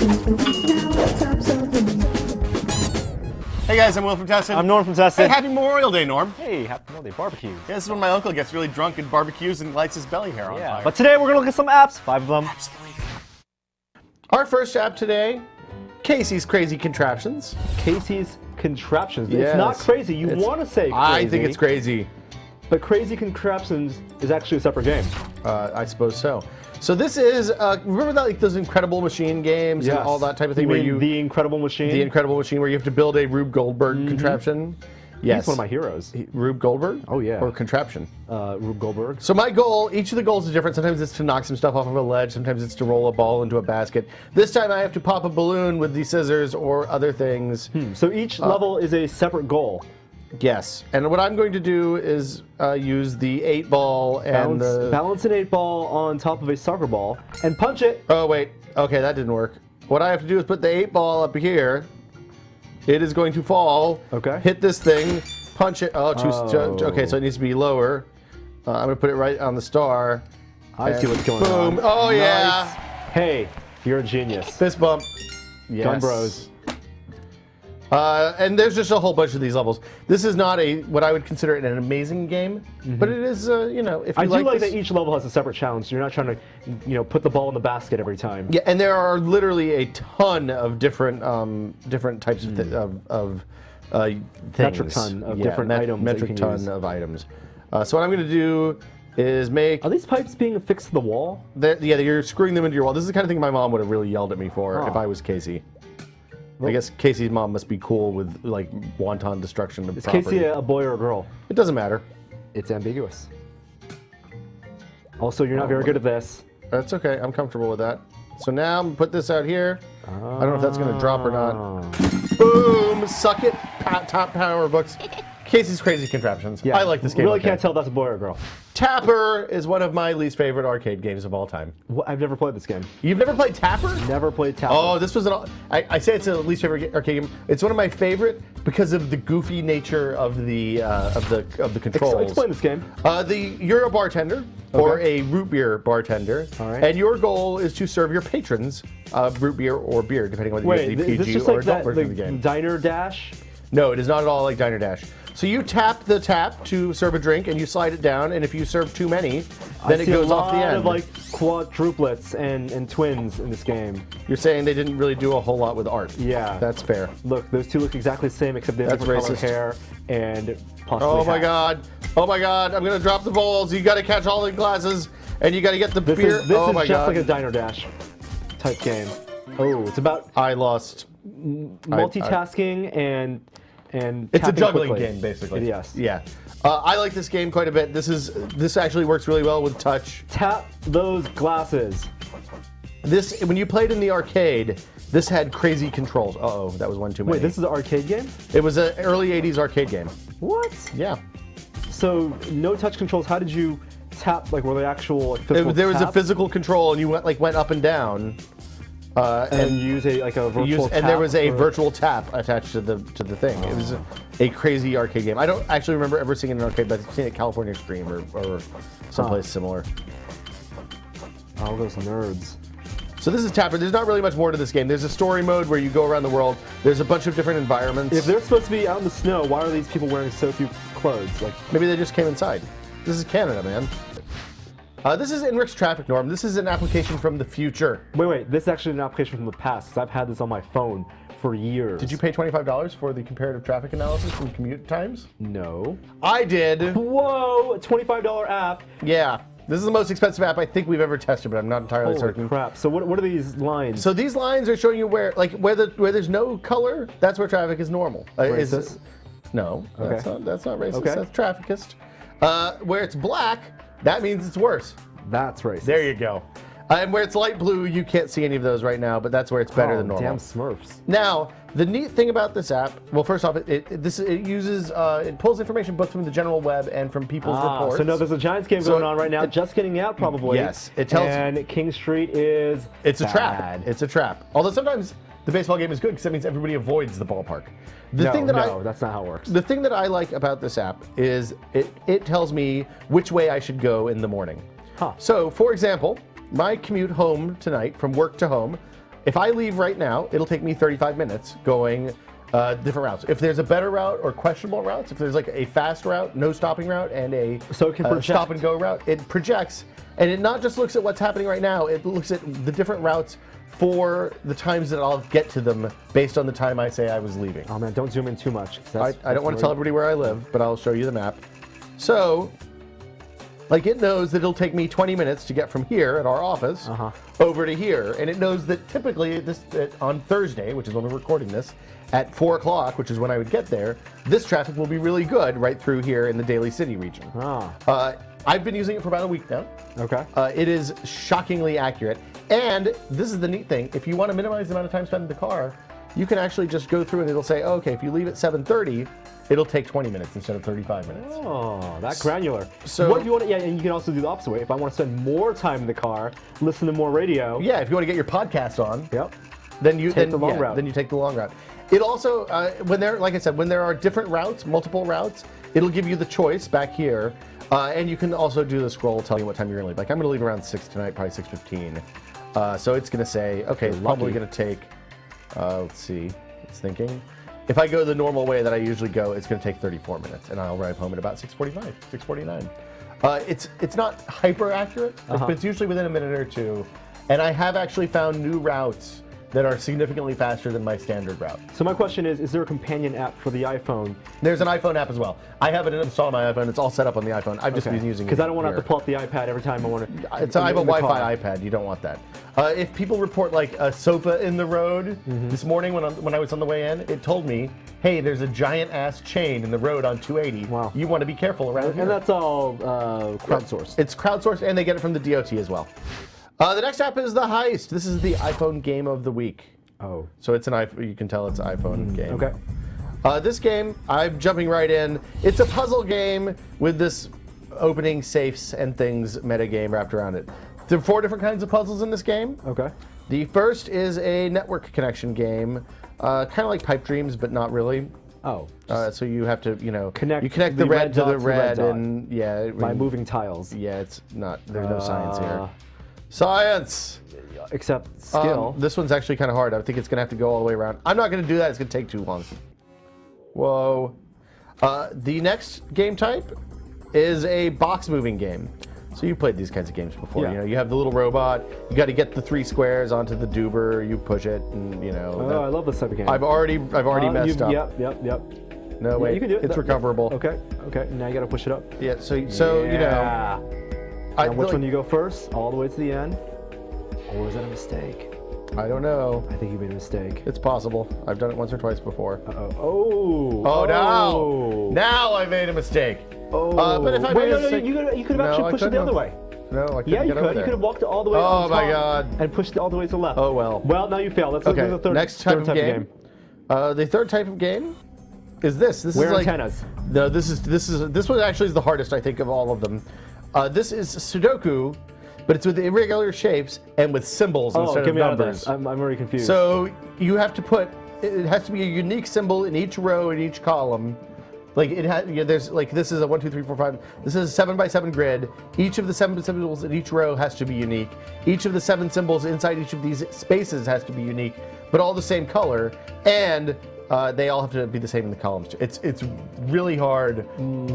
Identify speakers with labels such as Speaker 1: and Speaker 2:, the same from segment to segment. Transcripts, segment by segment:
Speaker 1: Hey guys, I'm Will from Tustin.
Speaker 2: I'm Norm from Tustin.
Speaker 1: Hey, happy Memorial Day, Norm.
Speaker 2: Hey, happy Memorial Day barbecue.
Speaker 1: Yeah, this is when my uncle gets really drunk and barbecues and lights his belly hair on fire.
Speaker 2: But today we're gonna look at some apps, 5 of them.
Speaker 1: Absolutely. Our first app today, Casey's Crazy Contraptions.
Speaker 2: Casey's Contraptions.
Speaker 1: Yes.
Speaker 2: It's not crazy. You want to say crazy.
Speaker 1: I think it's crazy.
Speaker 2: But Crazy Contraptions is actually a separate game.
Speaker 1: I suppose so. So this is, remember that, like those Incredible Machine games and all that type of thing?
Speaker 2: You mean The Incredible Machine?
Speaker 1: The Incredible Machine where you have to build a Rube Goldberg contraption? Yes.
Speaker 2: He's one of my heroes.
Speaker 1: Rube Goldberg?
Speaker 2: Oh, yeah.
Speaker 1: Or contraption?
Speaker 2: Rube Goldberg.
Speaker 1: So my goal, each of the goals is different. Sometimes it's to knock some stuff off of a ledge. Sometimes it's to roll a ball into a basket. This time I have to pop a balloon with the scissors or other things.
Speaker 2: So each level is a separate goal.
Speaker 1: Yes. And what I'm going to do is use the 8-ball and
Speaker 2: balance an 8-ball on top of a soccer ball and punch it.
Speaker 1: Oh, wait. Okay, that didn't work. What I have to do is put the 8-ball up here. It is going to fall.
Speaker 2: Okay.
Speaker 1: Hit this thing. Punch it. Okay, so it needs to be lower. I'm going to put it right on the star.
Speaker 2: I see what's going on.
Speaker 1: Boom. Oh, yeah.
Speaker 2: Nice. Hey, you're a genius.
Speaker 1: Fist bump. Yes.
Speaker 2: Gun Bros.
Speaker 1: And there's just a whole bunch of these levels. This is not what I would consider an amazing game, but it is, you know, if you
Speaker 2: I do like
Speaker 1: this,
Speaker 2: that each level has a separent challenge. So you're not trying to, put the ball in the basket every time.
Speaker 1: Yeah, and there are literally a ton of different types of things.
Speaker 2: Metric ton of different items.
Speaker 1: Metric ton of items. So what I'm going to do is make.
Speaker 2: Are these pipes being affixed to the wall?
Speaker 1: Yeah, you're screwing them into your wall. This is the kind of thing my mom would have really yelled at me for if I was Casey. I guess Casey's mom must be cool with like wanton destruction of property.
Speaker 2: Is Casey a boy or a girl?
Speaker 1: It doesn't matter.
Speaker 2: It's ambiguous. Also, you're not very good at this.
Speaker 1: That's okay. I'm comfortable with that. So now I'm gonna put this out here. I don't know if that's gonna drop or not. Boom! Suck it. Top power books. Casey's Crazy Contraptions.
Speaker 2: Yeah.
Speaker 1: I like this game.
Speaker 2: Really can't tell if that's a boy or a girl.
Speaker 1: Tapper is one of my least favorite arcade games of all time.
Speaker 2: Well, I've never played this game.
Speaker 1: You've never played Tapper?
Speaker 2: Never played Tapper.
Speaker 1: Oh, this was I say it's a least favorite arcade game. It's one of my favorite because of the goofy nature of the controls.
Speaker 2: Explain this game.
Speaker 1: You're a bartender or a root beer bartender, and your goal is to serve your patrons root beer or beer, depending on whether you use the PG or adult version of the game.
Speaker 2: Diner Dash?
Speaker 1: No, it is not at all like Diner Dash. So you tap the tap to serve a drink, and you slide it down, and if you serve too many, then it goes off the end.
Speaker 2: I see a lot of like quadruplets and twins in this game.
Speaker 1: You're saying they didn't really do a whole lot with art.
Speaker 2: Yeah.
Speaker 1: That's fair.
Speaker 2: Look, those two look exactly the same, except they have different colored hair and possibly
Speaker 1: Oh my
Speaker 2: hats.
Speaker 1: god. Oh my god, I'm gonna drop the bowls. You gotta catch all the glasses, and you gotta get the beer.
Speaker 2: This is just like a Diner Dash type game. Oh, it's about
Speaker 1: I lost.
Speaker 2: multitasking and
Speaker 1: it's a
Speaker 2: tapping
Speaker 1: juggling
Speaker 2: quickly.
Speaker 1: game, basically.
Speaker 2: Yes.
Speaker 1: Yeah. I like this game quite a bit. This actually works really well with touch.
Speaker 2: Tap those glasses.
Speaker 1: When you played in the arcade, this had crazy controls. Uh-oh, that was one too many.
Speaker 2: Wait, this is an arcade game?
Speaker 1: It was an early 80s arcade game.
Speaker 2: What?
Speaker 1: Yeah.
Speaker 2: So, no touch controls. How did you tap? Like, were they actual physical
Speaker 1: There was a
Speaker 2: tap?
Speaker 1: physical control, and you went up and down.
Speaker 2: And use a virtual tap.
Speaker 1: And there was a virtual tap attached to the thing. It was a crazy arcade game. I don't actually remember ever seeing it in an arcade, but I've seen it at California Extreme or someplace similar.
Speaker 2: Oh, those nerds.
Speaker 1: So this is Tapper. There's not really much more to this game. There's a story mode where you go around the world. There's a bunch of different environments.
Speaker 2: If they're supposed to be out in the snow, why are these people wearing so few clothes? Like,
Speaker 1: maybe they just came inside. This is Canada, man. This is Enriched Traffic, Norm. This is an application from the future.
Speaker 2: Wait. This is actually an application from the past, because I've had this on my phone for years.
Speaker 1: Did you pay $25 for the comparative traffic analysis from commute times?
Speaker 2: No.
Speaker 1: I did.
Speaker 2: Whoa, a $25 app.
Speaker 1: Yeah. This is the most expensive app I think we've ever tested, but I'm not entirely certain.
Speaker 2: Holy crap. So what are these lines?
Speaker 1: So these lines are showing you where there's no color, that's where traffic is normal.
Speaker 2: Racist?
Speaker 1: No,
Speaker 2: Okay.
Speaker 1: that's not racist.
Speaker 2: Okay.
Speaker 1: That's traffickist. Where it's black, that means it's worse.
Speaker 2: That's racist.
Speaker 1: There you go. And where it's light blue, you can't see any of those right now, but that's where it's better than normal.
Speaker 2: Damn Smurfs.
Speaker 1: Now, the neat thing about this app, well, first off, it pulls information both from the general web and from people's reports.
Speaker 2: So no, there's a Giants game going on right now, just getting out probably.
Speaker 1: Yes, it tells.
Speaker 2: And King Street is
Speaker 1: It's a
Speaker 2: bad.
Speaker 1: trap. It's a trap. Although sometimes the baseball game is good because that means everybody avoids the ballpark.
Speaker 2: No, that's not how it works.
Speaker 1: The thing that I like about this app is it tells me which way I should go in the morning.
Speaker 2: Huh.
Speaker 1: So, for example, my commute home tonight from work to home, if I leave right now, it'll take me 35 minutes going different routes. If there's a better route or questionable routes, if there's like a fast route, no stopping route, and a
Speaker 2: So it can project.
Speaker 1: stop and go route, it projects, and it not just looks at what's happening right now, it looks at the different routes for the times that I'll get to them based on the time I say I was leaving.
Speaker 2: Oh man, don't zoom in too much.
Speaker 1: I don't want to tell everybody where I live, but I'll show you the map. So, like, it knows that it'll take me 20 minutes to get from here at our office over to here, and it knows that typically on Thursday, which is when we're recording this, at 4 o'clock, which is when I would get there, this traffic will be really good right through here in the Daly City region. I've been using it for about a week now.
Speaker 2: Okay.
Speaker 1: It is shockingly accurate. And this is the neat thing. If you want to minimize the amount of time spent in the car, you can actually just go through and it'll say, oh, okay, if you leave at 7:30, it'll take 20 minutes instead of 35 minutes.
Speaker 2: Oh, that granular.
Speaker 1: So
Speaker 2: what you want to, yeah, and you can also do the opposite way. If I want to spend more time in the car, listen to more radio.
Speaker 1: Yeah, if you want to get your podcast on,
Speaker 2: Yep.
Speaker 1: then you
Speaker 2: Take the long route.
Speaker 1: Then you take the long route. It also, like I said, when there are different routes, multiple routes, it'll give you the choice back here, and you can also do the scroll telling you what time you're going to leave. Like I'm going to leave around 6 tonight, probably 6:15. So it's going to say, okay, probably going to take. Let's see, it's thinking. If I go the normal way that I usually go, it's going to take 34 minutes, and I'll arrive home at about 6:45, 6:49. It's not hyper accurate, but it's usually within a minute or two. And I have actually found new routes that are significantly faster than my standard route.
Speaker 2: So my question is there a companion app for the iPhone?
Speaker 1: There's an iPhone app as well. I have it installed on my iPhone. It's all set up on the iPhone. I've just been using it.
Speaker 2: Because I don't want to have to pull up the iPad every time I want to.
Speaker 1: I have a Wi-Fi iPad. You don't want that. If people report like a sofa in the road, this morning when I was on the way in, it told me, hey, there's a giant ass chain in the road on 280.
Speaker 2: Wow.
Speaker 1: You want to be careful around here.
Speaker 2: And that's all crowdsourced.
Speaker 1: It's crowdsourced, and they get it from the DOT as well. The next app is the Heist. This is the iPhone game of the week.
Speaker 2: Oh.
Speaker 1: So it's an iPhone. You can tell it's an iPhone game.
Speaker 2: Okay.
Speaker 1: This game, I'm jumping right in. It's a puzzle game with this opening safes and things meta game wrapped around it. There are 4 different kinds of puzzles in this game.
Speaker 2: Okay.
Speaker 1: The first is a network connection game, kind of like Pipe Dreams, but not really.
Speaker 2: Oh.
Speaker 1: So you have to,
Speaker 2: Connect
Speaker 1: you connect the red to the red, and yeah.
Speaker 2: By moving tiles.
Speaker 1: Yeah, it's not. There's no science here. Science.
Speaker 2: Except skill.
Speaker 1: This one's actually kind of hard. I think it's going to have to go all the way around. I'm not going to do that. It's going to take too long. Whoa. The next game type is a box moving game. So you played these kinds of games before.
Speaker 2: Yeah.
Speaker 1: You have the little robot. You got to get the 3 squares onto the doober. You push it, and
Speaker 2: I love this type of game.
Speaker 1: I've already messed up.
Speaker 2: Yep.
Speaker 1: No, wait.
Speaker 2: You can do it.
Speaker 1: It's recoverable.
Speaker 2: Okay. Now you got to push it up.
Speaker 1: Yeah. So
Speaker 2: Now which
Speaker 1: like,
Speaker 2: one do you go first? All the way to the end? Or is that a mistake?
Speaker 1: I don't know.
Speaker 2: I think you made a mistake.
Speaker 1: It's possible. I've done it once or twice before.
Speaker 2: Oh,
Speaker 1: no! Now I made a mistake. But if I made a mistake,
Speaker 2: you could have actually pushed it the other way.
Speaker 1: No, I couldn't
Speaker 2: Yeah, you
Speaker 1: get over
Speaker 2: could.
Speaker 1: there.
Speaker 2: You could have walked all the way
Speaker 1: Oh
Speaker 2: on
Speaker 1: my
Speaker 2: top
Speaker 1: God.
Speaker 2: and pushed it all the way to the left.
Speaker 1: Oh well.
Speaker 2: Well, now you failed. Let's look at the third.
Speaker 1: Next type of game. The third type of game is this. This
Speaker 2: Where
Speaker 1: is like
Speaker 2: antennas?
Speaker 1: No, this one actually is the hardest I think of all of them. This is Sudoku, but it's with irregular shapes and with symbols instead
Speaker 2: get
Speaker 1: of
Speaker 2: me out of
Speaker 1: numbers.
Speaker 2: this. I'm already confused.
Speaker 1: So you have to put. It has to be a unique symbol in each row in each column. Like it has, there's like this is a 1, 2, 3, 4, 5. This is a 7x7 grid. Each of the 7 symbols in each row has to be unique. Each of the 7 symbols inside each of these spaces has to be unique, but all the same color, and they all have to be the same in the columns. It's really hard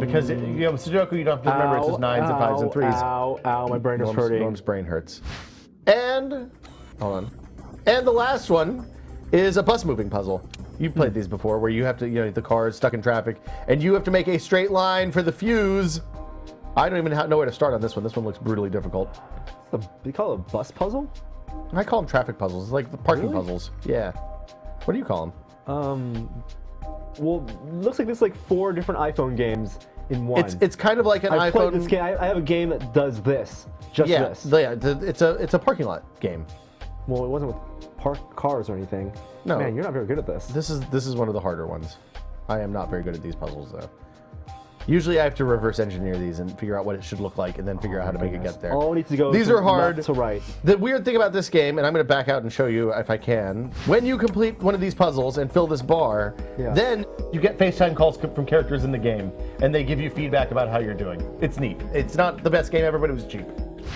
Speaker 1: because Sudoku you don't have to remember it's just 9s and 5s and 3s.
Speaker 2: Ow! My brain is hurting.
Speaker 1: Norm's brain hurts. And hold on. And the last one is a bus moving puzzle. You've played these before, where you have to, the car is stuck in traffic, and you have to make a straight line for the fuse. I don't even know where to start on this one. This one looks brutally difficult.
Speaker 2: You call it a bus puzzle?
Speaker 1: I call them traffic puzzles. It's like the parking puzzles. Yeah. What do you call them?
Speaker 2: Well, it looks like there's like 4 different iPhone games in one.
Speaker 1: It's kind of like an
Speaker 2: I've
Speaker 1: iPhone.
Speaker 2: played this game. I have a game that does this. Just this.
Speaker 1: Yeah. It's a parking lot game.
Speaker 2: Well, it wasn't with parked cars or anything.
Speaker 1: No.
Speaker 2: Man, you're not very good at this.
Speaker 1: This is one of the harder ones. I am not very good at these puzzles though. Usually I have to reverse engineer these and figure out what it should look like and then figure out how to make it get there.
Speaker 2: All needs to go
Speaker 1: These are hard.
Speaker 2: left to right.
Speaker 1: The weird thing about this game, and I'm going to back out and show you if I can, when you complete one of these puzzles and fill this bar, then you get FaceTime calls from characters in the game, and they give you feedback about how you're doing. It's neat. It's not the best game ever, but it was cheap.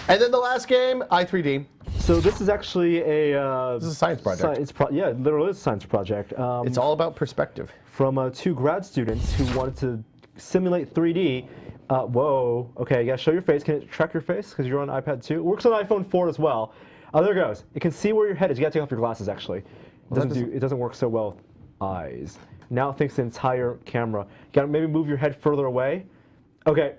Speaker 1: And then the last game, i3D.
Speaker 2: So this is actually a
Speaker 1: This is a science project.
Speaker 2: Yeah, it literally is a science project.
Speaker 1: It's all about perspective.
Speaker 2: From 2 grad students who wanted to simulate 3D. Whoa. Okay, you gotta show your face. Can it track your face? Because you're on iPad 2. It works on iPhone 4 as well. There it goes. It can see where your head is. You gotta take off your glasses, actually. It doesn't work so well with eyes. Now it thinks the entire camera. You gotta maybe move your head further away. Okay.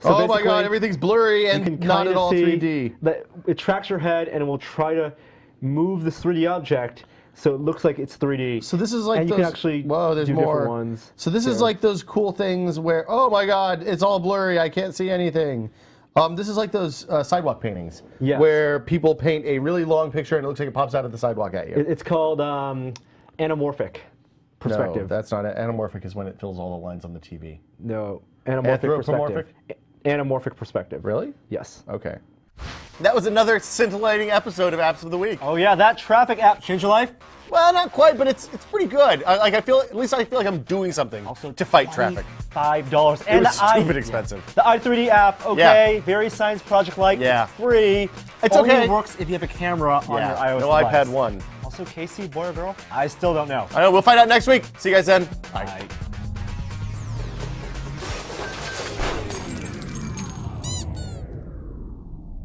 Speaker 2: So
Speaker 1: oh my god, everything's blurry and not at all 3D.
Speaker 2: That it tracks your head and it will try to move this 3D object so it looks like it's 3D.
Speaker 1: So this is like
Speaker 2: and
Speaker 1: those,
Speaker 2: you can actually
Speaker 1: there's
Speaker 2: do
Speaker 1: more
Speaker 2: different ones.
Speaker 1: So this is like those cool things where, oh my god, it's all blurry, I can't see anything. This is like those sidewalk paintings where people paint a really long picture and it looks like it pops out of the sidewalk at you.
Speaker 2: It's called anamorphic perspective.
Speaker 1: No, that's not it. Anamorphic is when it fills all the lines on the TV.
Speaker 2: No, anamorphic perspective. Anamorphic perspective.
Speaker 1: Really?
Speaker 2: Yes.
Speaker 1: Okay. That was another scintillating episode of Apps of the Week.
Speaker 3: Oh yeah, that traffic app changed your life?
Speaker 1: Well, not quite, but it's pretty good. I feel like I'm doing something
Speaker 3: Also,
Speaker 1: to fight traffic.
Speaker 3: $5.
Speaker 1: It
Speaker 3: And
Speaker 1: was stupid expensive.
Speaker 3: The i3D app, okay, very science project-like, it's free.
Speaker 1: It's
Speaker 3: only
Speaker 1: okay.
Speaker 3: works if you have a camera on your iOS
Speaker 1: no
Speaker 3: device.
Speaker 1: iPad 1.
Speaker 3: Also, Casey, boy or girl? I still don't know.
Speaker 1: I know, we'll find out next week. See you guys then.
Speaker 3: Bye.